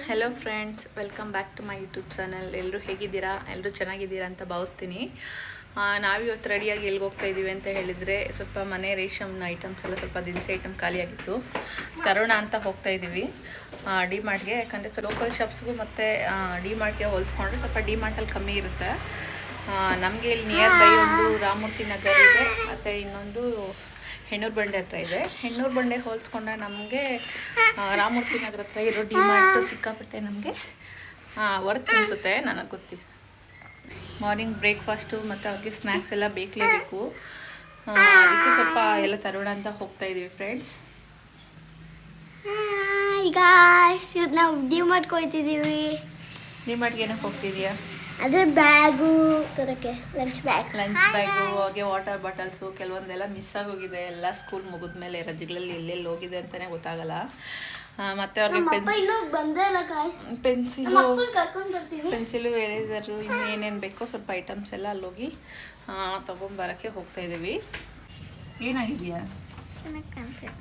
Hello friends, welcome back to my YouTube channel. ಎಲ್ಲರೂ ಹೇಗಿದ್ದೀರಾ? ಎಲ್ಲರೂ ಚೆನ್ನಾಗಿದ್ದೀರಾ ಅಂತ ಭಾವಿಸ್ತೀನಿ. ನಾವಿವತ್ತು ರೆಡಿಯಾಗಿ ಎಲ್ಲಿಗೆ ಹೋಗ್ತಾ ಇದ್ದೀವಿ ಅಂತ ಹೇಳಿದರೆ, ಸ್ವಲ್ಪ ಮನೆ ರೇಷಮ್ನ ಐಟಮ್ಸ್ ಎಲ್ಲ ಸ್ವಲ್ಪ ದಿನಸಿ ಐಟಮ್ ಖಾಲಿಯಾಗಿತ್ತು, ತರೋಣ ಅಂತ ಹೋಗ್ತಾ ಇದ್ದೀವಿ ಡಿ ಮಾರ್ಟ್ಗೆ. ಯಾಕಂದರೆ ಸೊ ಲೋಕಲ್ ಶಾಪ್ಸ್ಗೂ ಮತ್ತು ಡಿ ಮಾರ್ಟ್ಗೆ ಹೋಲಿಸ್ಕೊಂಡ್ರೆ ಸ್ವಲ್ಪ ಡಿ ಮಾರ್ಟಲ್ಲಿ ಕಮ್ಮಿ ಇರುತ್ತೆ. ನಮಗೆ ಇಲ್ಲಿ ನಿಯರ್ ಬೈ ಒಂದು ರಾಮಮೂರ್ತಿ ನಗರ ಇದೆ, ಮತ್ತು ಇನ್ನೊಂದು ಹೆಣ್ಣೂರು ಬಂಡೆ ಹತ್ರ ಇದೆ. ಹೆಣ್ಣೂರು ಬಂಡೆ ಹೋಲಿಸ್ಕೊಂಡ್ರೆ ನಮಗೆ ರಾಮಮೂರ್ತಿ ನಗರ ಹತ್ರ ಇರೋ ಡಿ ಮಾರ್ಟ್ ಸಿಕ್ಕಾಪಟ್ಟೆ ನಮಗೆ ವರ್ತ್ ಅನಿಸುತ್ತೆ. ನನಗೆ ಗೊತ್ತಿದೆ. ಮಾರ್ನಿಂಗ್ ಬ್ರೇಕ್ಫಾಸ್ಟು ಮತ್ತು ಅವ್ರಿಗೆ ಸ್ನ್ಯಾಕ್ಸ್ ಎಲ್ಲ ಬೇಕಲೇಬೇಕು. ಅದಕ್ಕೆ ಸ್ವಲ್ಪ ಎಲ್ಲ ತರೋಣ ಅಂತ ಹೋಗ್ತಾ ಇದ್ದೀವಿ ಫ್ರೆಂಡ್ಸ್. ಈಗ ನಾವು ಡಿ ಮಾರ್ಟ್ಗೆ ಹೋಗ್ತಿದ್ದೀವಿ. ಡಿ ಮಾರ್ಟ್ಗೆ ಏನಕ್ಕೆ ಹೋಗ್ತಿದೀಯಾ? ಅದೇ ಬ್ಯಾಗು ತರಕ್ಕೆ, ಲಂಚ್ ಬ್ಯಾಗು, ಹಾಗೆ ವಾಟರ್ ಬಾಟಲ್ಸು ಕೆಲವೊಂದೆಲ್ಲ ಮಿಸ್ ಆಗೋಗಿದೆ. ಎಲ್ಲ ಸ್ಕೂಲ್ ಮುಗಿದ್ಮೇಲೆ ರಜೆಗಳಲ್ಲಿ ಎಲ್ಲೆಲ್ಲಿ ಹೋಗಿದೆ ಅಂತಲೇ ಗೊತ್ತಾಗಲ್ಲ. ಮತ್ತು ಅವ್ರಿಗೆ ಪೆನ್ಸಿಲು ಎರೇಸರು ಇನ್ನೇನೇನು ಬೇಕೋ ಸ್ವಲ್ಪ ಐಟಮ್ಸ್ ಎಲ್ಲ ಅಲ್ಲೋಗಿ ತೊಗೊಂಬರೋಕ್ಕೆ ಹೋಗ್ತಾ ಇದ್ದೀವಿ. ಏನಾಗಿದೆಯಾ? ಚೆನ್ನಾಗಿ ಕಾಣ್ತಿಲ್ಲ.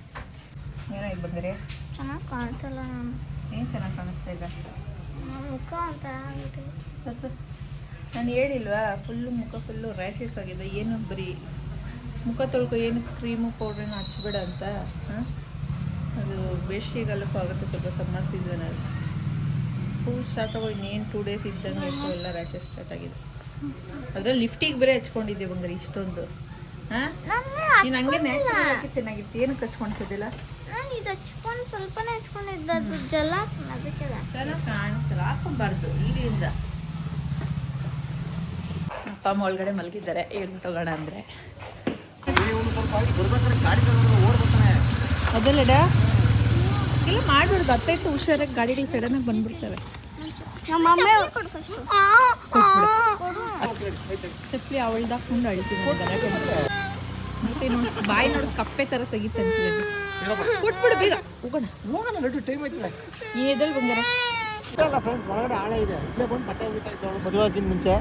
ಏನಾಗಿ ಬಂದರೆ ಚೆನ್ನಾಗಿ ಕಾಣ್ತಲ್ಲ. ನಾನು ಏನು ಚೆನ್ನಾಗಿ ಕಾಣಿಸ್ತಾ ಇಲ್ಲ? ಮುಖ ಅಂತ ಹೊಸ ನಾನು ಹೇಳಿಲ್ವಾ, ಮುಖ ಫುಲ್ಲು ರ್ಯಾಷಸ್ ಆಗಿದೆ. ಏನು ಬರೀ ಮುಖ ತೊಳ್ಕೊ, ಏನು ಕ್ರೀಮು ಪೌಡ್ರನ್ನ ಹಚ್ಬೇಡ ಅಂತ. ಅದು ಬೇಸಿಗೆಗಾಲಕ್ಕೂ ಆಗುತ್ತೆ, ಸ್ವಲ್ಪ ಸಮ್ಮರ್ ಸೀಸನಲ್ಲಿ. ಸ್ಕೂಲ್ ಸ್ಟಾರ್ಟ್ ಆಗೋ ಇನ್ನೇನು 2 ಡೇಸ್ ಇದ್ದಂಗೆ ಎಲ್ಲ ರ್ಯಾಷಸ್ ಸ್ಟಾರ್ಟ್ ಆಗಿದೆ. ಅದ್ರಲ್ಲಿ ಲಿಫ್ಟಿಗೆ ಬೇರೆ ಹಚ್ಕೊಂಡಿದ್ದೆ ಬಂಗಾರ ಇಷ್ಟೊಂದು. ನೀನು ಹಂಗೆ ನ್ಯಾಚುರಲ್ ಆಗಿ ಚೆನ್ನಾಗಿತ್ತು, ಏನಕ್ಕೆ ಹಚ್ಕೊಳ್ತಿದ್ದಿಲ್ಲ? ನಾನು ಇದು ಹಚ್ಕೊಂಡು ಸ್ವಲ್ಪನೇ ಹಚ್ಕೊಂಡಿದ್ದೆ, ಅದು ಜಲ ಅದಕ್ಕೆ ಚೆನ್ನಾಗಿ ಕಾಣಿಸಲ್ಲ, ಹಾಕೊಂಬಾರ್ದು ಈಗಲಿಂದ. ಅಪ್ಪ ಅಮ್ಮ ಒಳಗಡೆ ಮಲಗಿದ್ದಾರೆ, ಹೇಳ್ಬಿಟ್ಟು ಹೋಗೋಣ ಅಂದರೆ. ಅದಲ್ಲಡ ಇಲ್ಲ ಮಾಡ್ಬಿಡ್ದು, ಹತ್ತೈತು ಹುಷಾರಾಗಿ ಗಾಡಿಗಳು ಸಡನ್ನಾಗಿ ಬಂದ್ಬಿಡ್ತವೆ. ಚಪ್ಪಲಿ ಅವಳ್ದಾಕೊಂಡು ಅಳಿತೀನಿ ಮತ್ತೆ ನೋಡಿ, ಬಾಯಿ ನೋಡಿ ಕಪ್ಪೆ ಥರ ತೆಗಿತಂತ. ಕೊಟ್ಬಿಡು ಬೇಗ, ಹೋಗೋಣ. ನೀನು ಎದಲ್ಲಿ ಬಂಗಾರ? ಒಳಗಡೆ ಆಳೆ ಇದೆ, ಇಲ್ಲೇ ಬಂದು ಬಟ್ಟೆ ಹೋಗ್ತಾ ಇದ್ದವಳು ಮದುವೆ ಆಗಿನ ಮುಂಚೆ.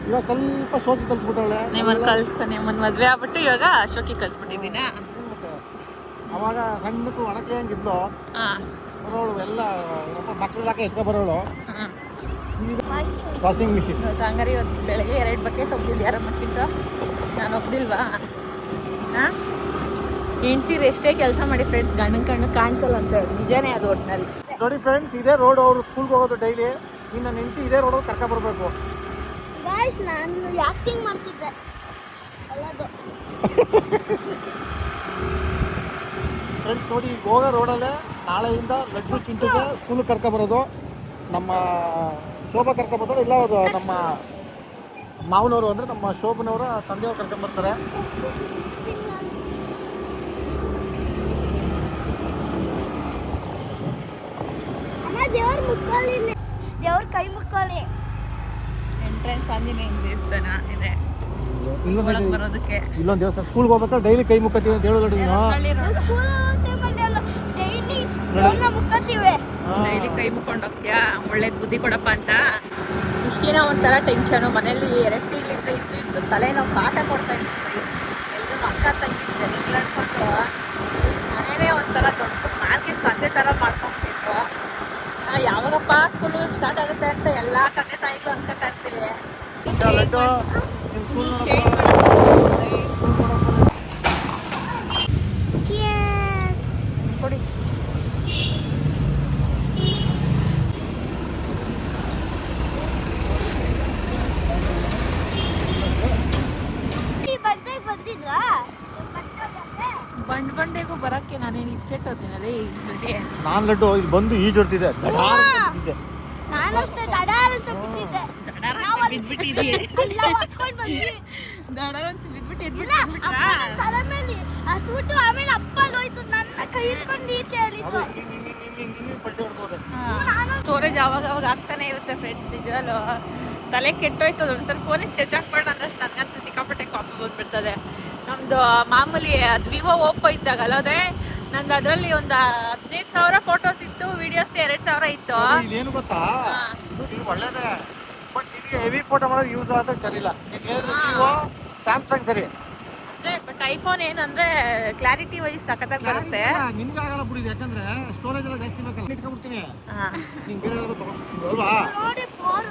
ಇವಾಗ ಸ್ವಲ್ಪ ಶೋಕಿ ಕಲ್ತ್ಬಿಟ್ಟವಳೆ. ನಿಮ್ಮನ್ನು ಮದುವೆ ಆಗ್ಬಿಟ್ಟು ಇವಾಗ ಶೋಕಿ ಕಲ್ತ್ಬಿಟ್ಟಿದ್ದೀನ. ಅವಾಗ ಸಣ್ಣಕ್ಕೂ ಒಣಕೆ ಹಂಗಿದ್ಲು, ಬರೋಳು ಎಲ್ಲ ಮಕ್ಕಳೆಲ್ಲ ಎತ್ಕೊ ಬರೋಳು. ವಾಷಿಂಗ್ ಮಿಷಿನ್ ಹಂಗಾರೆ ಇವತ್ತು ಬೆಳಗ್ಗೆ 2 ಬಕೆಟ್ ಹೋಗ್ತಿದ್ದು ಯಾರ ಮಕ್ಕಿಂತ ನಾನು ಹೋಗ್ದಿಲ್ವಾ? ಹೆಂಡ್ತೀರು ಎಷ್ಟೇ ಕೆಲಸ ಮಾಡಿ ಫ್ರೆಂಡ್ಸ್, ಗಂಡನ ಕಣ್ಣು ಕಾಣಿಸಲ್ಲ ಅಂತ. ನಿಜಾನೇ ಅದು ಒಟ್ಟಿನಲ್ಲಿ. ನೋಡಿ ಫ್ರೆಂಡ್ಸ್, ಇದೇ ರೋಡ್ ಅವರು ಸ್ಕೂಲ್ಗೆ ಹೋಗೋದು ಡೈಲಿ. ಇನ್ನು ನಿಂತು ಇದೇ ರೋಡ್ ಕರ್ಕೊ ಬರ್ಬೇಕು. ನಾನು ಆಕ್ಟಿಂಗ್ ಮಾಡ್ತಿದ್ದೆ ಅಲ್ಲದು. ಫ್ರೆಂಡ್ಸ್ ನೋಡಿ, ಈಗ ಹೋಗೋ ರೋಡಲ್ಲೇ ನಾಳೆಯಿಂದ ಲಡ್ಡು ಚಿಂಟುಗೆ ಸ್ಕೂಲಿಗೆ ಕರ್ಕೊ ಬರೋದು. ನಮ್ಮ ಶೋಭಾ ಕರ್ಕೊ ಬರ್ತಾರೆ, ಇಲ್ಲ ಅದು ನಮ್ಮ ಮಾವನವರು ಅಂದರೆ ನಮ್ಮ ಶೋಭನವರ ತಂದೆಯವ್ರು ಕರ್ಕೊಂಬರ್ತಾರೆ. ದೇವ್ರ ಮುಕ್ಕಾಲಿ, ದೇವ್ರ ಕೈ ಮುಕ್ಕಾಲಿ. ಎಂಟ್ರೆನ್ಸ್ ಆಂಜನೇಯ ದೇವಸ್ಥಾನ ಇದೆ ಬರೋದಕ್ಕೆ. ಇಲ್ಲೊಂದು ದೇವಸ್ಥಾನ. ಸ್ಕೂಲ್ಗೆ ಹೋಗ್ಬೇಕಾದ್ರೆ ಡೈಲಿ ಕೈ ಮುಕ್ಕತ್ತೀವಿ ಅಂತ ಹೇಳೋದು. ಡೈಲಿ ಕೈ ಮುಕ್ಕೊಂಡು ಹೋಗ್ತೀಯಾ? ಒಳ್ಳೇದು ಬುದ್ಧಿ ಕೊಡಪ್ಪ ಅಂತ. ಇಷ್ಟು ದಿನ ಒಂಥರ ಟೆನ್ಷನು, ಮನೇಲಿ 2 ತಿಂಗಳಿಂದ ಇದ್ದು ತಲೆನೋವು ಕಾಟ ಕೊಡ್ತಾ ಇತ್ತು. ಎಲ್ಲರೂ ಅಕ್ಕ ತಂಗಿ ಜಗಳಾಡ್ಕೊಂಡು ಮನೇನೇ ಒಂಥರ ದೊಡ್ಡ ಮಾರ್ಕೆಟ್ ಸಂತೆ ಥರ ಮಾಡ್ಕೊಂಡ್ಬಿಟ್ಟಿತ್ತು. ಯಾವಾಗಪ್ಪ ಸ್ಕೂಲು ಸ್ಟಾರ್ಟ್ ಆಗುತ್ತೆ ಅಂತ ಎಲ್ಲ ತಂದೆ ತಾಯಿಗಳು ಅನ್ಕೊತಾ ಇರ್ತೀವಿ. ಕೊಡಿ. ಬಂಡೆಗೂ ಬರಕ್ಕೆ ನಾನೇನು ಇಚ್ಛೆಟ್ಟೋದಿನಲ್ಲಿ. ನಾನು ಲಡ್ಡು ಇಲ್ಲಿ ಬಂದು ಈಜೊಡ್ತಿದ್ದೆ, ಸ್ಟೋರೇಜ್ ಅವಾಗ ಆಗ್ತಾನೆ ಇರುತ್ತೆ ಫ್ರೆಂಡ್ಸ್. ನಿಜವಲ್ಲೂ ತಲೆ ಕೆಟ್ಟೋಯ್ತದ. ಒಂದ್ಸಲ ಫೋನಿಗೆ ಚೆಚ್ ಹಾಕ್ಬೇಡ ಅಂದ್ರೆ ನನಗಂತೂ ಸಿಕ್ಕಾಪಟ್ಟೆ ಕಾಪಿ ಬಂದ್ಬಿಡ್ತದೆ. ನಮ್ಮದು ಮಾಮೂಲಿ ಅದು ವಿವೋ ಓಪೋ ಇದ್ದಾಗಲ್ಲ, ಅದೇ ನಂದು ಅದರಲ್ಲಿ ಒಂದು 15,000 ಫೋಟೋಸ್ ಇತ್ತು, ವಿಡಿಯೋಸ್ 2,000 ಇತ್ತು. ಇದೇನು ಗೊತ್ತಾ, ಇದು ಒಳ್ಳೇದೇ, ಬಟ್ ನಿಮಗೆ ಹೆವಿ ಫೋಟೋ ಮಾಡೋದು ಯೂಸ್ ಆದ್ರೆ ಸರಿ ಇಲ್ಲ. ವಿವೋ ಸ್ಯಾಮ್ಸಂಗ್ ಸರಿ. ಬಟ್ ಐಫೋನ್ ಏನಂದ್ರೆ ಕ್ಲಾರಿಟಿ ವೈಸ್ ಸಖತ್ತಾಗಿ ಬರುತ್ತೆ. ನಿನ್ಗೆ ಆಗಲ್ಲ ಬಿಡಿ, ಯಾಕಂದ್ರೆ ಸ್ಟೋರೇಜ್ ಎಲ್ಲ ಜಾಸ್ತಿ ಬೇಕಲ್ಲ, ಇಟ್ಕೊಂಡ್ಬಿಡ್ತೀನಿ. ಹಾ ನಿಂಗೆ ಬೇರೆ ಯಾರು ತಗೊಳ್ವಾ? ನೋಡಿ ಫೋರ್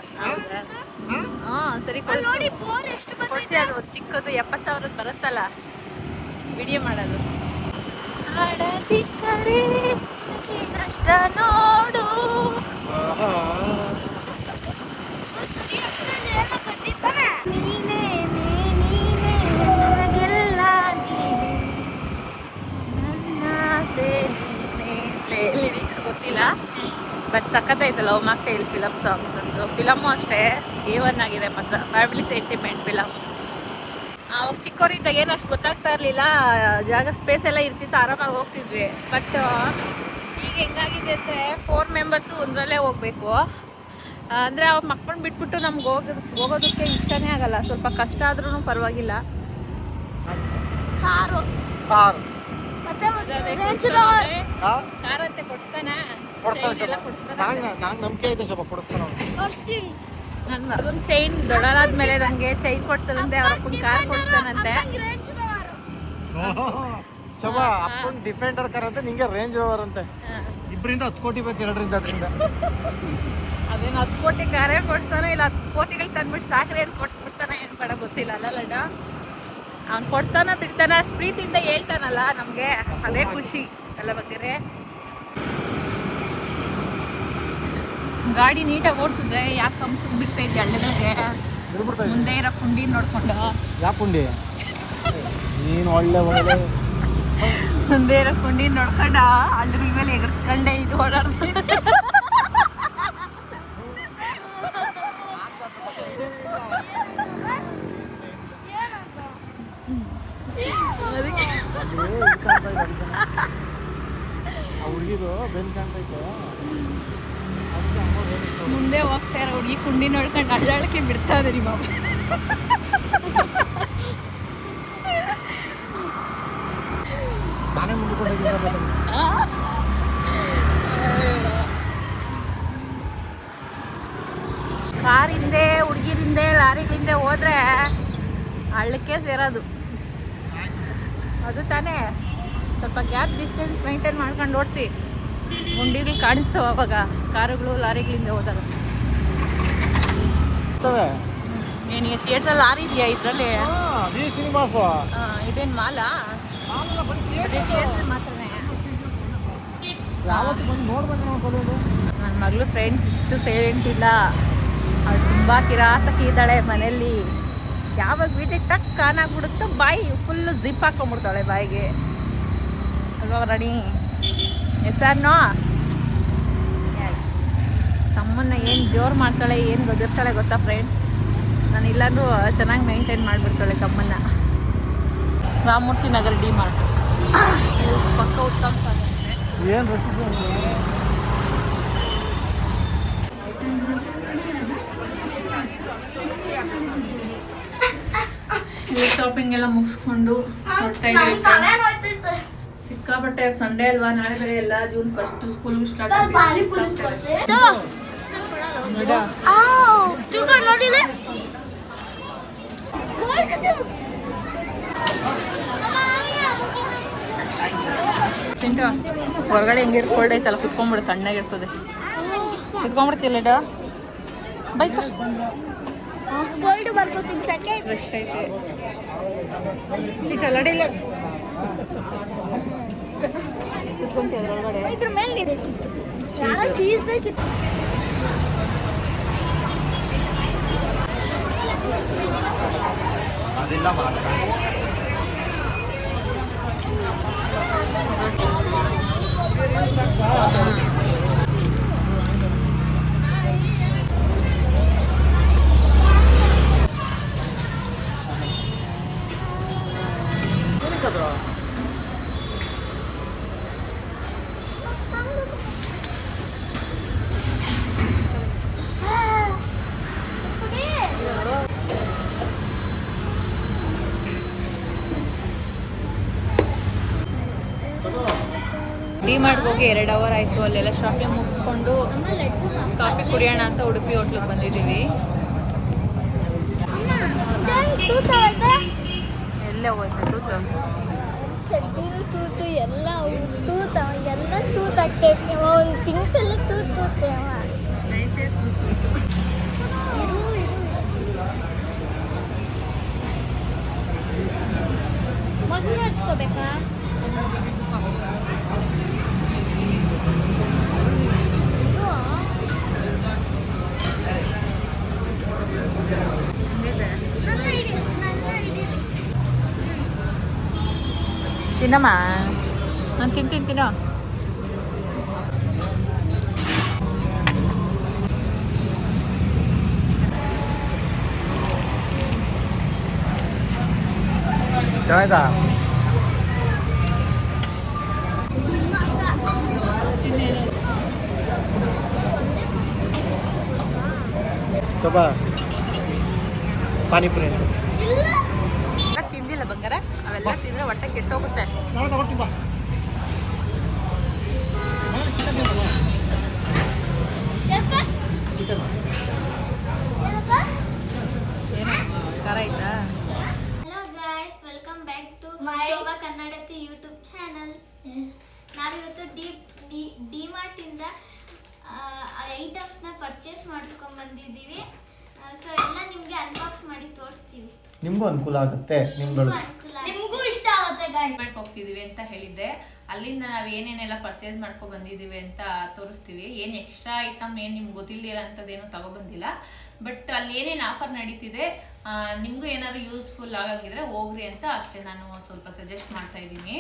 ಹಾ ಸರಿ ನೋಡಿ ಫೋರ್ ಎಷ್ಟು ಕೊಡಿಸಿ. ಅದು ಒಂದು ಚಿಕ್ಕದು 70,000 ಬರುತ್ತಲ್ಲ ವಿಡಿಯೋ ಮಾಡೋದು. ಆಡದಿಕ್ಕರೆ ನಷ್ಟ ನೋಡು. ನೀನೇ ನೀನೇ ನನಗೆಲ್ಲ ನೀನೇ ನನ್ನ ಆಸೆ ನೀನೇ. ಲಿರಿಕ್ಸ್ ಗೊತ್ತಿಲ್ಲ ಬಟ್ ಸಖತ್ತೈತೆ ಲವ್ ಮಾಕ್ಟೈಲ್ ಫಿಲಮ್ ಸಾಂಗ್ಸ್. ಒಂದು ಫಿಲಮ್ಮು ಅಷ್ಟೇ A1 ಆಗಿದೆ ಮಾತ್ರ. Family sentiment film. ಅವಾಗ ಚಿಕ್ಕವರಿದ್ದಾಗ ಏನು ಅಷ್ಟು ಗೊತ್ತಾಗ್ತಾ ಇರಲಿಲ್ಲ, ಜಾಗ ಸ್ಪೇಸ್ ಎಲ್ಲ ಇರ್ತಿತ್ತು, ಆರಾಮಾಗಿ ಹೋಗ್ತಿದ್ವಿ. ಬಟ್ ಈಗ ಹೆಂಗಾಗಿದೆ ಅಂದರೆ 4 ಮೆಂಬರ್ಸು ಒಂದರಲ್ಲೇ ಹೋಗಬೇಕು. ಅಂದರೆ ಅವ್ರ ಮಕ್ಕಳನ್ನ ಬಿಟ್ಬಿಟ್ಟು ನಮ್ಗೆ ಹೋಗೋದಕ್ಕೆ ಇಷ್ಟನೇ ಆಗಲ್ಲ. ಸ್ವಲ್ಪ ಕಷ್ಟ ಆದ್ರೂ ಪರವಾಗಿಲ್ಲ. ಕಾರು ಕಾರ್ ಮತ್ತೆ ರೇಂಜ್ ರೋವರ್ ಕಾರ್ ಅಂತೆ ಕೊಡ್ತಾನೆ ಎಲ್ಲ ಕೊಡಿಸ್ತಾನೆ. ನಂಗೆ ನಂಬಿಕೆ ಇದೆ, ಸ್ವಲ್ಪ ಕೊಡಿಸ್ತಾನೆ ಅವ್ನು. ತೋರಿಸ್ತೀನಿ. ನನ್ನ ಮಗನ ಚೈನ್ ದೊಡ್ಡದಾದ್ಮೇಲೆ ನನಗೆ ಚೈನ್ ಕೊಡ್ತಾನಂತೆ, ಅವ್ರ ಅಪ್ಪನ ಕಾರ್ ಕೊಡ್ತಾನಂತೆ. ರೇಂಜ್ ರೋವರ್ ಶಬ ಅಪ್ಪನ ಡಿಫೆಂಡರ್ ಕಾರ್ ಅಂತ, ನಿಂಗೆ ರೇಂಜ್ ರೋವರ್ ಅಂತೆ. ಇಬ್ಬರಿಂದ 10 ಕೋಟಿ ಬೇಕು, 2ರಿಂದ ಅದರಿಂದ. ಅದೇನು 10 ಕೋಟಿ ಕಾರೇ ಕೊಡ್ತಾನೆ, ಇಲ್ಲ 10 ಕೋಟಿಗಳು ತಂದ್ಬಿಟ್ಟು ಸಾಕ್ರಿ ಅಂತ ಕೊಟ್ಬಿಡ್ತಾನೆ, ಏನು ಬೇಡ ಗೊತ್ತಿಲ್ಲ ಅಲ್ಲ ಲಡ್ಡ. ಅವ್ನು ಕೊಡ್ತಾನ ಬಿಡ್ತಾನ, ಅಷ್ಟು ಪ್ರೀತಿಯಿಂದ ಹೇಳ್ತಾನಲ್ಲ ನಮಗೆ, ಅದೇ ಖುಷಿ ಎಲ್ಲ ಬಗ್ಗೆ. ಗಾಡಿ ನೀಟಾಗಿ ಓಡಿಸಿದ್ರೆ ಯಾಕೆ ಕಂಸಕ್ಕೆ ಬಿಡ್ತಾ ಇದ್ದೆ ಹಳ್ಳಿಗಳಿಗೆ. ಮುಂದೆ ಇರೋ ಕುಂಡಿ ನೋಡ್ಕೊಂಡು. ಯಾವ ಪುಂಡಿ? ನೀನು ಒಳ್ಳೆ ಒಳ್ಳೆ ಮುಂದೆ ಇರೋ ಕುಂಡಿ ನೋಡ್ಕೊಂಡು ಹಳ್ಳಿಗಳ ಮೇಲೆ ಎಗರ್ಸ್ಕೊಂಡೆ ಇದು ಓಡಾಡ್ತಾ ಇದ್ದೆ. ಹುಡುಗಿದು ಬೆನ್ ಕಾಣ್ತೈತೆ. ಮುಂದೆ ಹೋಗ್ತಾ ಇರೋ ಹುಡುಗಿ ಕುಂಡಿ ನೋಡ್ಕೊಂಡು ಅಳ್ಳಾಳಕ್ಕೆ ಬಿಡ್ತಾ ಇದೆ ನಿಮ್ಮ ನಾನೇ ಮುಂದ್ಕೊಂಡಿದ್ದೀನಿ. ಕಾರ್ ಹಿಂದೆ ಹುಡುಗಿರಿಂದೆ ಲಾರಿಗಳಿಂದೆ ಹೋದ್ರೆ ಹಳ್ಳಕ್ಕೆ ಸೇರೋದು. ಅದು ತಾನೇ ಸ್ವಲ್ಪ ಗ್ಯಾಪ್ ಡಿಸ್ಟೆನ್ಸ್ ಮೇಂಟೈನ್ ಮಾಡ್ಕೊಂಡು ಓಡಿಸಿ. ಗುಂಡಿಗಳು ಕಾಣಿಸ್ತಾವ ಅವಾಗ ಕಾರುಗಳು ಲಾರಿಗಳಿಂದ ಹೋದಾಗ. ಏನು ಥಿಯೇಟ್ರಲ್ಲಿ ಲಾರಿ ಇದೆಯಾ ಇದರಲ್ಲಿ? ಸಿನಿಮಾಸ್ ಇದೇನು ಮಾಲಾ? ಮಾತ್ರನೇ. ಯಾವತ್ತು ಬಂದು ನೋಡ್ಬೇಕು. ನನ್ನ ಮಗಳು ಫ್ರೆಂಡ್ಸ್ ಇಷ್ಟು ಸೈಲೆಂಟ್ ಇಲ್ಲ, ಅವಳು ತುಂಬ ಕಿರಾತಕಿ ಇದ್ದಾಳೆ ಮನೆಯಲ್ಲಿ. ಯಾವಾಗ ವೀಟಿಗೆ ಟಕ್ ಕಾನ್ ಆಗ್ಬಿಡುತ್ತೋ ಬಾಯಿ ಫುಲ್ಲು ಜಿಪ್ ಹಾಕೊಂಡ್ಬಿಡ್ತಾಳೆ ಬಾಯಿಗೆ. ಅಲ್ವಾ ರಾಣಿ? ಎಸ್ಸಾರ್ನೋ? ಎಸ್. ತಮ್ಮನ್ನ ಏನು ಜೋರು ಮಾಡ್ತಾಳೆ, ಏನು ಗದರ್ಸ್ತಾಳೆ ಗೊತ್ತಾ ಫ್ರೆಂಡ್ಸ್? ನಾನು ಇಲ್ಲಾಂದ್ರೂ ಚೆನ್ನಾಗಿ ಮೇಂಟೈನ್ ಮಾಡಿಬಿಡ್ತಾಳೆ ತಮ್ಮನ್ನ. ರಾಮಮೂರ್ತಿ ನಗರ ಡಿ ಮಾರ್ಟ್ ಪಕ್ಕ ಉತ್ತಮ ಏನು ಇಲ್ಲಿ ಶಾಪಿಂಗ್ ಎಲ್ಲ ಮುಗಿಸ್ಕೊಂಡು ಹೊರಡ್ತಾ ಇದ್ದೀವಿ. ಸಿಕ್ಕಾಪಟ್ಟೆ ಸಂಡೇ ಅಲ್ವಾ, ನಾಳೆ ಬೇರೆ ಎಲ್ಲ ಜೂನ್ 1 ಸ್ಕೂಲ್ ಸ್ಟಾರ್ಟ್ ತಿಂಟು. ಹೊರಗಡೆ ಹೆಂಗೆ ಕೋಲ್ಡ್ ಐತಲ್ಲ, ಕುತ್ಕೊಂಡ್ಬಿಡು, ತಣ್ಣಗಿರ್ತದೆ. ಕುತ್ಕೊಂಡ್ಬಿಡ್ತಿಲ್ಲ ಬೈಕ್ ಗೋಲ್ಡ್ ಬರ್ಕೋತೀನಿ ಸೆಕೆ ಫ್ರೆಶ್ ಐತೆ ಅಲ್ಲಡಿಲ್ಲ. ಕುತ್ಕೊಂತೀವಿ ಅದ್ರೊಳಗಡೆ. ಇದ್ರ ಮೇಲೆ ಚೀಸ್ ಬೇಕಿತ್ತು. ಅದಿಲ್ಲ ಮಾತ್ರ. ಡಿಮಾರ್ಟ್ಗೆ ಹೋಗಿ 2 ಅವರ್ ಆಯಿತು. ಅಲ್ಲೆಲ್ಲ ಶಾಪಿಂಗ್ ಮುಗಿಸ್ಕೊಂಡು ಕಾಫಿ ಕುಡಿಯೋಣ ಅಂತ ಉಡುಪಿ ಹೋಟ್ಲಿಗೆ ಬಂದಿದ್ದೀವಿ. ಎಲ್ಲೇ ಹೋಗುತ್ತೆ ತೂತು ಚಡ್ಡಿಲು ತೂತು ಎಲ್ಲ ತೂತವ ಎಲ್ಲ ತೂತಾಗ್ತೈತಿ ಒಂದು ಥಿಂಗ್ಸ್ ಎಲ್ಲ ತೂತೇವ ಲೈಫೇ ತೂತು ಇರು ಮೊಸರು ಹಚ್ಕೋಬೇಕಾ ತಿನ್ನಮ್ಮ ನಾನು ತಿನ್ನೋ ಚೆನ್ನಾಯ್ತಾ ಸ್ವಲ್ಪ ಪಾನಿಪುರಿ ಎಲ್ಲ ತಿಂದಿಲ್ಲ ಬಂಗಾರ ಅವೆಲ್ಲ ತಿಂದರೆ ಹೊಟ್ಟೆ ಕೆಟ್ಟೋಗುತ್ತೆ ನಾಳೆ ತಗೊಳ್ತೀನಿ ಬಾ ಚಿಕನ್ ಖಾರ ಆಯ್ತಾ hello guys welcome back to Shobha Kannadati YouTube channel ನಾವಿವತ್ತು ಡಿಮಾರ್ಟ್ ಇಂದ ಐಟಮ್ಸ್ನ ಪರ್ಚೇಸ್ ಮಾಡ್ಕೊಂಡ್ ಬಂದಿದ್ದೀವಿ ಸೊ ಎಲ್ಲ ನಿಮ್ಗೆ ಅನ್ಬಾಕ್ಸ್ ಮಾಡಿ ತೋರಿಸ್ತೀವಿ ನಿಮಗೂ ಅನುಕೂಲ ಆಗುತ್ತೆ ನಿಮ್ಗಳು ನಿಮಗೂ ಇಷ್ಟ ಆಗುತ್ತೆ ಗೈಸ್ ಮಾಡ್ಕೊ ಹೋಗ್ತಿದೀವಿ ಅಂತ ಹೇಳಿದ್ದೆ ಅಲ್ಲಿಂದ ನಾವು ಏನೇನೆಲ್ಲ ಪರ್ಚೇಸ್ ಮಾಡ್ಕೊ ಬಂದಿದ್ದೀವಿ ಅಂತ ತೋರಿಸ್ತೀವಿ ಏನು ಎಕ್ಸ್ಟ್ರಾ ಐಟಮ್ ಏನು ನಿಮ್ಗೆ ಗೊತ್ತಿಲ್ಲದಂಥದ್ದೇನು ತಗೊಬಂದಿಲ್ಲ ಬಟ್ ಅಲ್ಲಿ ಏನೇನು ಆಫರ್ ನಡೀತಿದೆ ನಿಮಗೂ ಏನಾದ್ರು ಯೂಸ್ಫುಲ್ ಆಗಿದ್ರೆ ಹೋಗ್ರಿ ಅಂತ ಅಷ್ಟೇ ನಾನು ಸ್ವಲ್ಪ ಸಜೆಸ್ಟ್ ಮಾಡ್ತಾ ಇದ್ದೀನಿ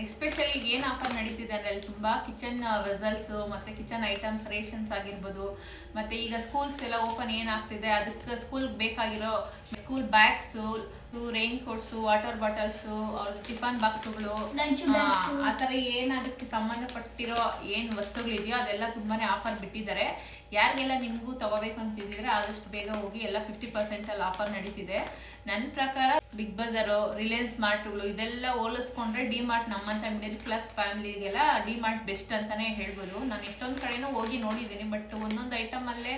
ಎಸ್ಪೆಷಲಿ ಏನು ಆಫರ್ ನಡೀತಿದೆ ಅಂದರೆ ಅಲ್ಲಿ ತುಂಬ ಕಿಚನ್ ವೆಸಲ್ಸು ಮತ್ತು ಕಿಚನ್ ಐಟಮ್ಸ್ ರೇಷನ್ಸ್ ಆಗಿರ್ಬೋದು ಮತ್ತು ಈಗ ಸ್ಕೂಲ್ಸ್ ಎಲ್ಲ ಓಪನ್ ಏನಾಗ್ತಿದೆ ಅದಕ್ಕೆ ಸ್ಕೂಲ್ಗೆ ಬೇಕಾಗಿರೋ school bags rain coats water bottles ಅವ್ರ ಟಿಫನ್ ಬಾಕ್ಸುಗಳು ಆ ಥರ ಏನು ಅದಕ್ಕೆ ಸಂಬಂಧಪಟ್ಟಿರೋ ಏನು ವಸ್ತುಗಳಿದೆಯೋ ಅದೆಲ್ಲ ತುಂಬಾ ಆಫರ್ ಬಿಟ್ಟಿದ್ದಾರೆ ಯಾರಿಗೆಲ್ಲ ನಿಮಗೂ ತಗೋಬೇಕು ಅಂತಿದ್ರೆ ಆದಷ್ಟು ಬೇಗ ಹೋಗಿ ಎಲ್ಲ 50% ಅಲ್ಲಿ ಆಫರ್ ನಡೀತಿದೆ ನನ್ನ ಪ್ರಕಾರ ಬಿಗ್ ಬಜಾರು ರಿಲಯನ್ಸ್ ಮಾರ್ಟ್ಗಳು ಇದೆಲ್ಲ ಹೋಲಿಸ್ಕೊಂಡ್ರೆ ಡಿಮಾರ್ಟ್ ನಮ್ಮಂಥ ಮಿಡಲ್ ಕ್ಲಾಸ್ ಫ್ಯಾಮಿಲಿಗೆಲ್ಲ ಡಿಮಾರ್ಟ್ ಬೆಸ್ಟ್ ಅಂತಾನೆ ಹೇಳ್ಬೋದು ನಾನು ಎಷ್ಟೊಂದು ಕಡೆನೂ ಹೋಗಿ ನೋಡಿದ್ದೀನಿ ಬಟ್ ಒಂದೊಂದು ಐಟಮಲ್ಲೇ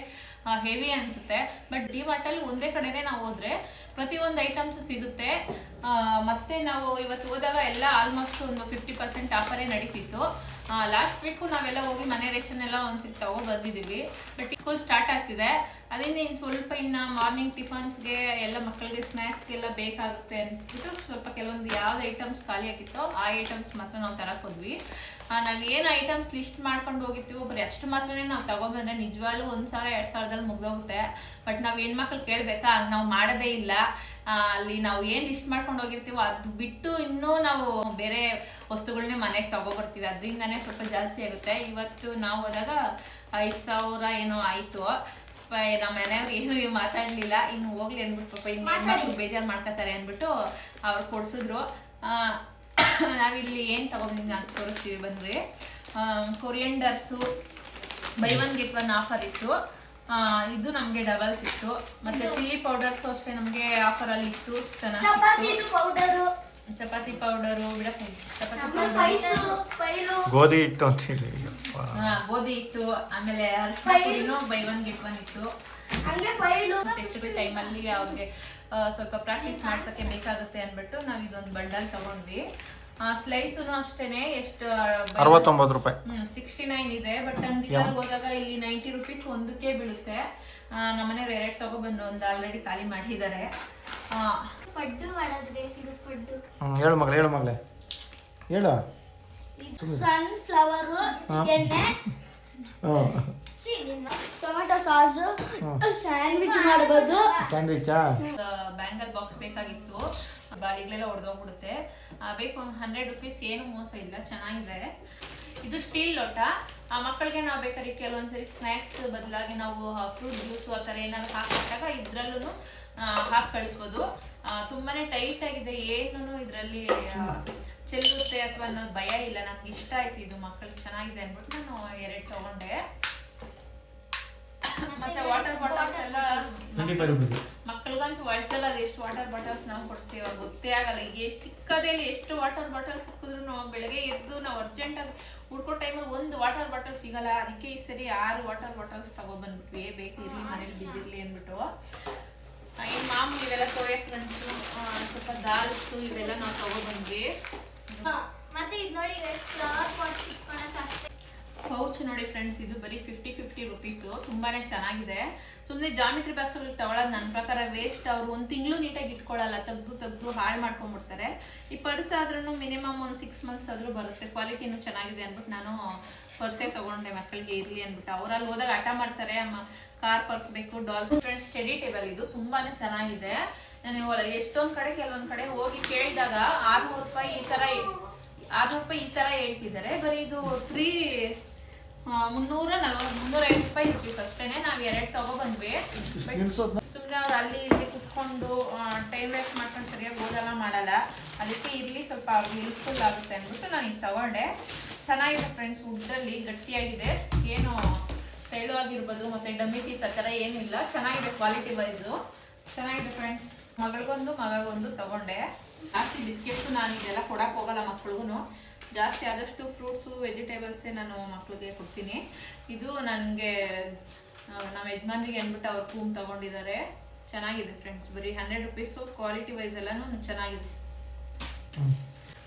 ಹೆವಿ ಅನಿಸುತ್ತೆ ಬಟ್ ಡಿಮಾರ್ಟಲ್ಲಿ ಒಂದೇ ಕಡೆನೇ ನಾವು ಹೋದ್ರೆ ಪ್ರತಿಯೊಂದು ಐಟಮ್ಸ್ ಸಿಗುತ್ತೆ ಮತ್ತೆ ನಾವು ಇವತ್ತು ಹೋದಾಗ ಎಲ್ಲ ಆಲ್ಮೋಸ್ಟ್ ಒಂದು 50% ಆಫರೇ ನಡೀತಿತ್ತು ಲಾಸ್ಟ್ ವೀಕು ನಾವೆಲ್ಲ ಹೋಗಿ ಮನೆ ರೇಷನ್ ಎಲ್ಲ ಒಂದ್ಸತಿ ತಗೋ ಬಂದಿದ್ದೀವಿ ಬಟ್ ಸ್ಕೂಲ್ ಸ್ಟಾರ್ಟ್ ಆಗ್ತಿದೆ ಅದರಿಂದ ಇನ್ನು ಸ್ವಲ್ಪ ಇನ್ನು ಮಾರ್ನಿಂಗ್ ಟಿಫನ್ಸ್ಗೆ ಎಲ್ಲ ಮಕ್ಕಳಿಗೆ ಸ್ನ್ಯಾಕ್ಸ್ಗೆಲ್ಲ ಬೇಕಾಗುತ್ತೆ ಅಂದ್ಬಿಟ್ಟು ಸ್ವಲ್ಪ ಕೆಲವೊಂದು ಯಾವ್ದು ಐಟಮ್ಸ್ ಖಾಲಿ ಆಗಿತ್ತೋ ಆ ಐಟಮ್ಸ್ ಮಾತ್ರ ನಾವು ತರಕ್ಕೆ ಹೋದ್ವಿ ನಾವು ಏನು ಐಟಮ್ಸ್ ಲಿಸ್ಟ್ ಮಾಡ್ಕೊಂಡು ಹೋಗಿರ್ತೀವೋ ಬರೀ ಅಷ್ಟು ಮಾತ್ರನೇ ನಾವು ತಗೊಬಂದ್ರೆ ನಿಜವಾಗ್ಲೂ 1,000-2,000ದಲ್ಲಿ ಮುಗ್ದೋಗುತ್ತೆ ಬಟ್ ನಾವು ಹೆಣ್ಮಕ್ಳು ಕೇಳಬೇಕಾ ನಾವು ಮಾಡೋದೇ ಇಲ್ಲ ಅಲ್ಲಿ ನಾವು ಏನು ಲಿಸ್ಟ್ ಮಾಡ್ಕೊಂಡು ಹೋಗಿರ್ತೀವೋ ಅದು ಬಿಟ್ಟು ಇನ್ನೂ ನಾವು ಬೇರೆ ವಸ್ತುಗಳನ್ನೇ ಮನೆಗೆ ತಗೊಬರ್ತೀವಿ ಅದರಿಂದನೇ ಸ್ವಲ್ಪ ಜಾಸ್ತಿ ಆಗುತ್ತೆ ಇವತ್ತು ನಾವು ಹೋದಾಗ 5,000 ಏನೋ ಆಯಿತು ನಮ್ಮ ಮನೆಯವ್ರು ಏನು ಮಾತಾಡಲಿಲ್ಲ ಇನ್ನು ಹೋಗ್ಲಿ ಅಂದ್ಬಿಟ್ಟು ಪಾಪ ಇನ್ನು ಹೆಣ್ಮಕ್ಳು ಬೇಜಾರು ಮಾಡ್ಕೊತಾರೆ ಅಂದ್ಬಿಟ್ಟು ಅವ್ರು ಕೊಡ್ಸಿದ್ರು ನಾವಿಲ್ಲಿ ಏನು ತಗೊಂಡಿದ್ದೀನಿ ಅಂತ ತೋರಿಸ್ತೀವಿ ಬಂದ್ರಿ ಕೊರಿಯಂಡರ್ಸು ಬೈ 1 get 1 ಆಫರ್ ಇತ್ತು ಇದು ನಮಗೆ ಡಬಲ್ಸ್ ಇತ್ತು ಮತ್ತೆ ಚಿಲ್ಲಿ ಪೌಡರ್ಸು ಅಷ್ಟೇ ನಮಗೆ ಆಫರಲ್ಲಿ ಇತ್ತು ಚೆನ್ನಾಗಿ ಚಪಾತಿ ಪೌಡರು ಗೋಧಿ ಹಿಟ್ಟು ಅಂತ ಹೇಳಿ ಗೋಧಿ ಹಿಟ್ಟು ಆಮೇಲೆ ಬೈ 1 get 1 ಇತ್ತು ಟೆಸ್ಟ್ ಟೈಮಲ್ಲಿ ಅವ್ರಿಗೆ ಸ್ವಲ್ಪ ಪ್ರಾಕ್ಟೀಸ್ ಮಾಡ್ಸಕ್ಕೆ ಬೇಕಾಗುತ್ತೆ ಅಂದ್ಬಿಟ್ಟು ನಾವು ಇದೊಂದು ಬಂಡಲ್ ತಗೊಂಡ್ವಿ ಸ್ಲೈಸು ಅಷ್ಟೇನೆ ಎಷ್ಟು 69 ರೂಪಾಯಿ 69 ಇದೆ ಬಟ್ ಅಂಗಡಿಯಲ್ಲಿ ಹೋದಾಗ ಇಲ್ಲಿ 90 ರೂಪೀಸ್ ಒಂದಕ್ಕೆ ಬೀಳುತ್ತೆ ನಮ್ಮನೆಯವ್ರು 2 ತಗೊಬಂದು ಒಂದು ಆಲ್ರೆಡಿ ಖಾಲಿ ಮಾಡಿದ್ದಾರೆ ಪಡ್ಡು ಮಾಡೋದ್ರೆ ಇದು ಪಡ್ಡು ಹೇಳು ಮಗಳೇ ಹೇಳು ಸನ್ಫ್ಲವರ್ ಎಣ್ಣೆ ಟೊಮೆಟೊ ಸಾಸ್ ಸ್ಯಾಂಡ್ವಿಚ್ ಮಾಡಬಹುದು ಸ್ಯಾಂಡ್ವಿಚಾ ಬ್ಯಾಂಗಲ್ ಬಾಕ್ಸ್ ಬೇಕಾಗಿತ್ತು ಬಾಳಿಗಳೆಲ್ಲ ಹೊಡೆದೋಗ್ಬಿಡುತ್ತೆ ಬೇಕು 100 ರೂಪೀಸ್ ಏನು ಮೋಸ ಇಲ್ಲ ಚೆನ್ನಾಗಿದೆ ಇದು ಸ್ಟೀಲ್ ಲೋಟ ಮಕ್ಕಳಿಗೆ ನಾವು ಬೇಕಾದ್ರೆ ಕೆಲವೊಂದ್ಸರಿ ಸ್ನ್ಯಾಕ್ಸ್ ಬದಲಾಗಿ ನಾವು ಫ್ರೂಟ್ ಜ್ಯೂಸು ಆ ಥರ ಏನಾದ್ರು ಹಾಕಿಟ್ಟಾಗ ಇದ್ರಲ್ಲೂ ಹಾಕಿ ಕಳಿಸ್ಬೋದು ತುಂಬಾನೇ ಟೈಟ್ ಆಗಿದೆ ಏನೂ ಇದರಲ್ಲಿ ಚೆಲ್ಲುತ್ತೆ ಅಥವಾ ಅನ್ನೋದು ಭಯ ಇಲ್ಲ ನನಗೆ ಇಷ್ಟ ಆಯ್ತು ಇದು ಮಕ್ಕಳಿಗೆ ಚೆನ್ನಾಗಿದೆ ಅಂದ್ಬಿಟ್ಟು ನಾನು 2 ತಗೊಂಡೆ ಮತ್ತೆ ವಾಟರ್ ಬಾಟಲ್ಸ್ ಎಲ್ಲ ಮಕ್ಕಳಿಗಂತೂ ಒಳ್ತಲ್ಲ ಅದು ಎಷ್ಟು ವಾಟರ್ ಬಾಟಲ್ಸ್ ನಾವು ಕೊಡ್ತೀವಿ ಅವ್ರಿಗೆ ಗೊತ್ತೇ ಆಗಲ್ಲ ಎಷ್ಟು ಸಿಕ್ಕದೇ ಎಷ್ಟು ವಾಟರ್ ಬಾಟಲ್ ಸಿಕ್ಕಿದ್ರು ಬೆಳಗ್ಗೆ ಎದ್ದು ನಾವು ಅರ್ಜೆಂಟಾಗಿ ಹುಡ್ಕೋ ಟೈಮಲ್ಲಿ ಒಂದು ವಾಟರ್ ಬಾಟಲ್ ಸಿಗಲ್ಲ ಅದಕ್ಕೆ ಈ ಸರಿ 6 ವಾಟರ್ ಬಾಟಲ್ಸ್ ತಗೊಬಂದ್ಬಿಟ್ವಿ ಬೇಕು ಇರ್ಲಿ ಮನೇಲಿ ಬಿದ್ದಿರ್ಲಿ ಅಂದ್ಬಿಟ್ಟು ಇನ್ನು ಮಾಮೂಲಿ ಇವೆಲ್ಲ ಸೋಯಕ್ ನಂಚು ಸ್ವಲ್ಪ ದಾಲ್ಸು ಇವೆಲ್ಲ ನಾವು ತಗೊಬಂದ್ವಿ. ಮತ್ತೆ ಇದು ನೋಡಿ ಫ್ಲವರ್ ಪಾಟ್ ಇಟ್ಕೊಳಕ್ ಆಗ್ತದೆ. ಪೌಚ್ ನೋಡಿ ಫ್ರೆಂಡ್ಸ್, ಇದು ಬರೀ 50 ರುಪೀಸು, ತುಂಬಾನೇ ಚೆನ್ನಾಗಿದೆ. ಸುಮ್ಮನೆ ಜಾಮಿಟ್ರಿ ಬಾಕ್ಸ್ಗಳಿಗೆ ತಗೊಳ್ಳೋದು ನನ್ನ ಪ್ರಕಾರ ವೇಸ್ಟ್. ಅವ್ರು ಒಂದು ತಿಂಗಳು ನೀಟಾಗಿ ಇಟ್ಕೊಳ್ಳಲ್ಲ, ತೆಗ್ದು ಹಾಳು ಮಾಡ್ಕೊಂಡ್ಬಿಡ್ತಾರೆ. ಈ ಪರ್ಸ್ ಆದ್ರೂ ಮಿನಿಮಮ್ ಒಂದು 6 ಮಂತ್ಸ್ ಆದ್ರೂ ಬರುತ್ತೆ. ಕ್ವಾಲಿಟಿನೂ ಚೆನ್ನಾಗಿದೆ ಅಂದ್ಬಿಟ್ಟು ನಾನು ಪರ್ಸೇ ತಗೊಂಡೆ, ಮಕ್ಕಳಿಗೆ ಇರ್ಲಿ ಅಂದ್ಬಿಟ್ಟು. ಅವ್ರಲ್ಲಿ ಹೋದಾಗ ಆಟ ಮಾಡ್ತಾರೆ, ಕಾರ್ ಪರ್ಸ್ ಬೇಕು, ಡಾಲ್. ಫ್ರೆಂಡ್ಸ್ ಸ್ಟಡಿ ಟೇಬಲ್ ಇದು ತುಂಬಾನೇ ಚೆನ್ನಾಗಿದೆ. ನಾನು ಎಷ್ಟೊಂದ್ ಕಡೆ ಕೆಲವೊಂದ್ ಕಡೆ ಹೋಗಿ ಕೇಳಿದಾಗ 600 ರೂಪಾಯಿ ಈ ತರ ಹೇಳ್ತಿದ್ದಾರೆ. ಬರೀ ಇದು 350 ರೂಪೀಸ್ ಅಷ್ಟೇನೆ. ನಾವ್ 2 ತಗೊಬಂದ್ವಿ. ಸುಮ್ನೆ ಅವ್ರು ಅಲ್ಲಿ ಇಲ್ಲಿ ಕುತ್ಕೊಂಡು ಟೈಮ್ ವೇಸ್ಟ್ ಮಾಡ್ಕೊಂಡು ಸರಿಯಾಗಿ ಓದಲ್ಲ ಮಾಡಲ್ಲ. ಅದಕ್ಕೆ ಇರ್ಲಿ ಸ್ವಲ್ಪ ಯೂಸ್ಫುಲ್ ಆಗುತ್ತೆ ಅಂದ್ಬಿಟ್ಟು ನಾನು ಈಗ ತಗೊಂಡೆ. ಚೆನ್ನಾಗಿದೆ ಫ್ರೆಂಡ್ಸ್, ವುಡ್ಡಲ್ಲಿ ಗಟ್ಟಿಯಾಗಿದೆ, ಏನು ತೆಳುವಾಗಿರ್ಬೋದು ಮತ್ತೆ ಡಮ್ಮಿ ಪೀಸ್ ಆ ಥರ ಏನಿಲ್ಲ. ಚೆನ್ನಾಗಿದೆ, ಕ್ವಾಲಿಟಿ ವೈಸು ಚೆನ್ನಾಗಿದೆ ಫ್ರೆಂಡ್ಸ್. ಮಗಗೊಂದು ತಗೊಂಡೆ. ಜಾಸ್ತಿ ಬಿಸ್ಕೆಟ್ಸು ನಾನು ಇದೆಲ್ಲ ಕೊಡಕ್ಕೆ ಹೋಗಲ್ಲ ಮಕ್ಳಿಗೂ. ಜಾಸ್ತಿ ಆದಷ್ಟು ಫ್ರೂಟ್ಸು ವೆಜಿಟೇಬಲ್ಸೇ ನಾನು ಮಕ್ಳಿಗೆ ಕೊಡ್ತೀನಿ. ಇದು ನನಗೆ ನಮ್ಮ ಯಜಮಾನ್ರಿಗೆ ಅಂದ್ಬಿಟ್ಟು ಅವ್ರು ಕೂಮ್ ತಗೊಂಡಿದ್ದಾರೆ. ಚೆನ್ನಾಗಿದೆ ಫ್ರೆಂಡ್ಸ್, ಬರೀ 100 ರುಪೀಸು. ಕ್ವಾಲಿಟಿ ವೈಸ್ ಎಲ್ಲನೂ ಚೆನ್ನಾಗಿದೆ.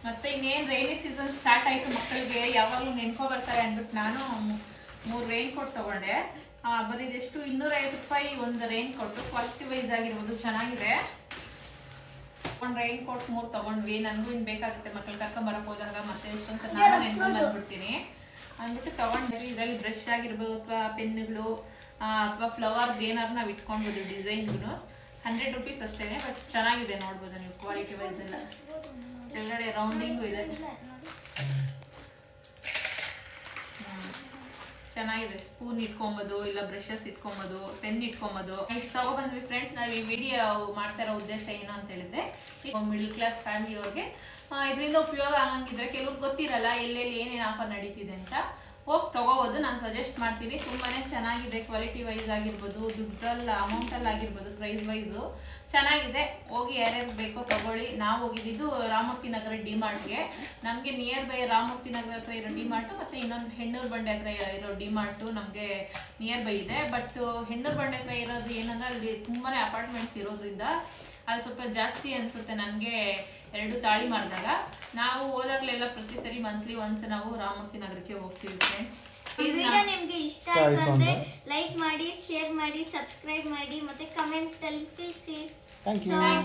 ಮತ್ತೆ ಇನ್ನೇನು ರೈನಿ ಸೀಸನ್ ಸ್ಟಾರ್ಟ್ ಆಯಿತು, ಮಕ್ಕಳಿಗೆ ಯಾವಾಗಲೂ ನೆನ್ಕೊ ಬರ್ತಾರೆ ಅಂದ್ಬಿಟ್ಟು ನಾನು 3 ರೈನ್ ಕೋಟ್ ತಗೊಂಡೆ. ಬರೀ ಇದೆಷ್ಟು 250 ರೂಪಾಯಿ ಒಂದು ರೈನ್ ಕೋಟು. ಕ್ವಾಲಿಟಿ ವೈಸ್ ಆಗಿರ್ಬೋದು, ಚೆನ್ನಾಗಿದೆ. ಒಂದು ರೈನ್ ಕೋಟ್ 3 ತಗೊಂಡ್ವಿ. ನನಗೂ ಇನ್ನು ಬೇಕಾಗುತ್ತೆ ಮಕ್ಕಳು ಕರ್ಕೊಂಬರಕ್ಕೆ ಹೋದಾಗ, ಮತ್ತೆ ಇಷ್ಟೊಂದು ಸಲ ನಾನು ನೆನ್ಕೊಂಡು ಬಂದ್ಬಿಡ್ತೀನಿ ಅಂದ್ಬಿಟ್ಟು ತಗೊಂಡ್ವಿ. ಇದರಲ್ಲಿ ಬ್ರಷ್ ಆಗಿರ್ಬೋದು ಅಥವಾ ಪೆನ್ನುಗಳು ಅಥವಾ ಫ್ಲವರ್ದು ಏನಾದ್ರು ನಾವು ಇಟ್ಕೊಳ್ಬೋದು ಡಿಸೈನ್ಗೂ. 100 ರುಪೀಸ್ ಅಷ್ಟೇ, ಬಟ್ ಚೆನ್ನಾಗಿದೆ, ನೋಡ್ಬೋದು ನೀವು ಕ್ವಾಲಿಟಿ ವೈಸ್ ಎಲ್ಲ. ಕೆಳಗಡೆ ರೌಂಡಿಂಗು ಇದೆ, ಚೆನ್ನಾಗಿದೆ. ಸ್ಪೂನ್ ಇಟ್ಕೊಬೋದು, ಇಲ್ಲ ಬ್ರಷಸ್ ಇಟ್ಕೊಬೋದು, ಪೆನ್ ಇಟ್ಕೊಬೋದು. ಇಷ್ಟು ತಗೊಬಂದ್ವಿ ಫ್ರೆಂಡ್ಸ್. ನಾವು ಈ ವಿಡಿಯೋ ಮಾಡ್ತಾ ಇರೋ ಉದ್ದೇಶ ಏನು ಅಂತ ಹೇಳಿದ್ರೆ, ಮಿಡಲ್ ಕ್ಲಾಸ್ ಫ್ಯಾಮಿಲಿ ಅವ್ರಿಗೆ ಇದರಿಂದ ಉಪಯೋಗ ಆಗಂಗಿದ್ರೆ, ಕೆಲವ್ರಿಗೆ ಗೊತ್ತಿರಲ್ಲ ಎಲ್ಲೆಲ್ಲಿ ಏನೇನು ಆಫರ್ ನಡೀತಿದೆ ಅಂತ, ಹೋಗಿ ತಗೋಬೋದು. ನಾನು ಸಜೆಸ್ಟ್ ಮಾಡ್ತೀನಿ, ತುಂಬಾನೇ ಚೆನ್ನಾಗಿದೆ. ಕ್ವಾಲಿಟಿ ವೈಸ್ ಆಗಿರ್ಬೋದು, ದುಡ್ಡಲ್ಲಿ ಅಮೌಂಟಲ್ಲಿ ಆಗಿರ್ಬೋದು, ಪ್ರೈಸ್ ವೈಸು ಚೆನ್ನಾಗಿದೆ. ಹೋಗಿ ಯಾರ್ಯಾರು ಬೇಕೋ ತಗೊಳ್ಳಿ. ನಾವು ಹೋಗಿದ್ದು ರಾಮಮೂರ್ತಿ ನಗರ ಡಿಮಾರ್ಟ್ಗೆ. ನಮಗೆ ನಿಯರ್ ಬೈ ರಾಮಮೂರ್ತಿ ನಗರ ಹತ್ರ ಇರೋ ಡಿಮಾರ್ಟು ಮತ್ತು ಇನ್ನೊಂದು ಹೆಣ್ಣೂರು ಬಂಡೆ ಹತ್ರ ಇರೋ ಡಿಮಾರ್ಟು ನಮಗೆ ನಿಯರ್ ಬೈ ಇದೆ. ಬಟ್ ಹೆಣ್ಣೂರು ಬಂಡೆ ಹತ್ರ ಇರೋದು ಏನಂದ್ರೆ ಅಲ್ಲಿ ತುಂಬಾ ಅಪಾರ್ಟ್ಮೆಂಟ್ಸ್ ಇರೋದ್ರಿಂದ ಅದು ಸ್ವಲ್ಪ ಜಾಸ್ತಿ ಅನಿಸುತ್ತೆ ನನಗೆ. 2 ತಾಳಿ ಮಾಡಿದಾಗ ನಾವು ಹೋದಾಗಲೆಲ್ಲ ಪ್ರತಿ ಸರಿ ಮಂತ್ಲಿ ಒನ್ಸ್ ನಾವು ರಾಮಮೂರ್ತಿ ನಗರಕ್ಕೆ ಹೋಗ್ತೀವಿ ಫ್ರೆಂಡ್ಸ್. ಈ ವಿಡಿಯೋ ನಿಮಗೆ ಇಷ್ಟ ಆಯ್ತು ಅಂದ್ರೆ ಲೈಕ್ ಮಾಡಿ, ಶೇರ್ ಮಾಡಿ, ಸಬ್ಸ್ಕ್ರೈಬ್ ಮಾಡಿ, ಮತ್ತೆ ಕಮೆಂಟ್ ಅಲ್ಲಿ ತಿಳಿಸಿ. Thank you. ಬಾಯ್.